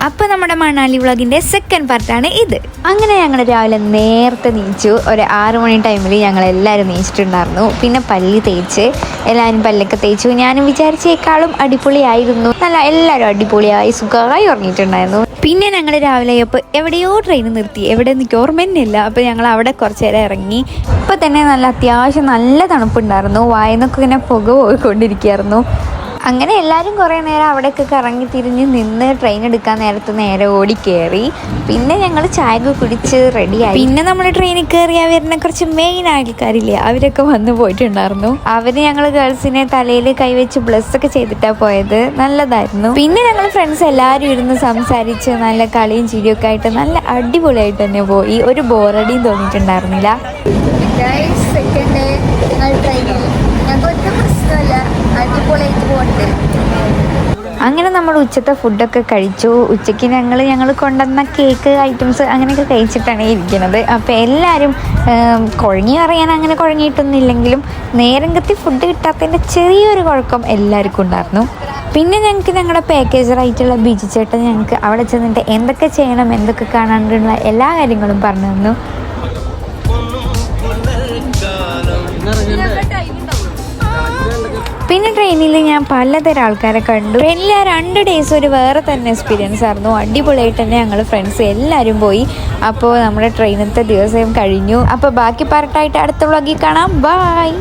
അപ്പോൾ നമ്മുടെ മണാലി വ്ളോഗിൻ്റെ സെക്കൻഡ് പാർട്ടാണ് ഇത്. അങ്ങനെ ഞങ്ങൾ രാവിലെ നേരത്തെ നീച്ചു. ഒരു 6 മണി ടൈമിൽ ഞങ്ങളെല്ലാവരും നീച്ചിട്ടുണ്ടായിരുന്നു. പിന്നെ പല്ല് തേച്ച് എല്ലാവരും പല്ലൊക്കെ തേച്ചു. ഞാനും വിചാരിച്ചേക്കാളും അടിപൊളിയായിരുന്നു. എല്ലാവരും അടിപൊളിയായി സുഖമായി ഉറങ്ങിയിട്ടുണ്ടായിരുന്നു. പിന്നെ ഞങ്ങൾ രാവിലെ ആയപ്പോൾ എവിടെയോ ട്രെയിൻ നിർത്തി, എവിടെ എനിക്ക് ഓർമ്മ തന്നെയില്ല. അപ്പോൾ ഞങ്ങൾ അവിടെ കുറച്ച് നേരം ഇറങ്ങി. ഇപ്പോൾ തന്നെ അത്യാവശ്യം നല്ല തണുപ്പുണ്ടായിരുന്നു. വായനൊക്കെ ഇങ്ങനെ പുക പോയിക്കൊണ്ടിരിക്കുകയായിരുന്നു. അങ്ങനെ എല്ലാവരും കുറേ നേരം അവിടെയൊക്കെ കറങ്ങി തിരിഞ്ഞ് നിന്ന് ട്രെയിൻ എടുക്കാൻ നേരെ ഓടി കയറി. പിന്നെ ഞങ്ങൾ ചായയൊക്കെ കുടിച്ച് റെഡിയായി. പിന്നെ നമ്മൾ ട്രെയിനിൽ കയറിയാൽ വരുന്ന കുറച്ച് മെയിൻ ആൾക്കാരില്ലേ, അവരൊക്കെ വന്നു പോയിട്ടുണ്ടായിരുന്നു. അവർ ഞങ്ങൾ ഗേൾസിനെ തലയിൽ കൈവച്ച് ബ്ലസ്സൊക്കെ ചെയ്തിട്ടാണ് പോയത്. നല്ലതായിരുന്നു. പിന്നെ ഞങ്ങൾ ഫ്രണ്ട്സ് എല്ലാവരും ഇരുന്ന് സംസാരിച്ച് നല്ല കളിയും ചിരിയൊക്കെ ആയിട്ട് നല്ല അടിപൊളിയായിട്ട് തന്നെ പോയി. ഒരു ബോറടിയും തോന്നിയിട്ടുണ്ടായിരുന്നില്ല. സെക്കൻഡ് ഡേ ട്രെയിനിൽ ഞങ്ങൾക്ക് പ്രശ്നമല്ല, അടിപൊളിയായിട്ട് പോകട്ടെ. അങ്ങനെ നമ്മൾ ഉച്ചത്തെ ഫുഡൊക്കെ കഴിച്ചു. ഉച്ചയ്ക്ക് ഞങ്ങൾ കൊണ്ടുവന്ന കേക്ക് ഐറ്റംസ് അങ്ങനെയൊക്കെ കഴിച്ചിട്ടാണ് ഇരിക്കുന്നത്. അപ്പോൾ എല്ലാവരും കുഴങ്ങി പറയാൻ അങ്ങനെ കുഴങ്ങിയിട്ടൊന്നുമില്ലെങ്കിലും നേരം കത്തി ഫുഡ് കിട്ടാത്തതിൻ്റെ ചെറിയൊരു കുഴപ്പം എല്ലാവർക്കും ഉണ്ടായിരുന്നു. പിന്നെ ഞങ്ങൾക്ക് ഞങ്ങളുടെ പാക്കേജറായിട്ടുള്ള ബിജു ചേട്ടൻ ഞങ്ങൾക്ക് അവിടെ ചെന്നിട്ട് എന്തൊക്കെ ചെയ്യണം, എന്തൊക്കെ കാണാനുള്ള എല്ലാ കാര്യങ്ങളും പറഞ്ഞു തന്നു. പിന്നെ ട്രെയിനിൽ ഞാൻ പലതരം ആൾക്കാരെ കണ്ടു. ട്രെയിനിൽ 2 ഡേയ്സ് ഒരു വേറെ തന്നെ എക്സ്പീരിയൻസ് ആയിരുന്നു. അടിപൊളിയായിട്ട് തന്നെ ഞങ്ങൾ ഫ്രണ്ട്സ് എല്ലാവരും പോയി. അപ്പോൾ നമ്മുടെ ട്രെയിനത്തെ ദിവസം കഴിഞ്ഞു. അപ്പോൾ ബാക്കി പാർട്ടായിട്ട് അടുത്ത വ്ളോഗിൽ കാണാം. ബൈ.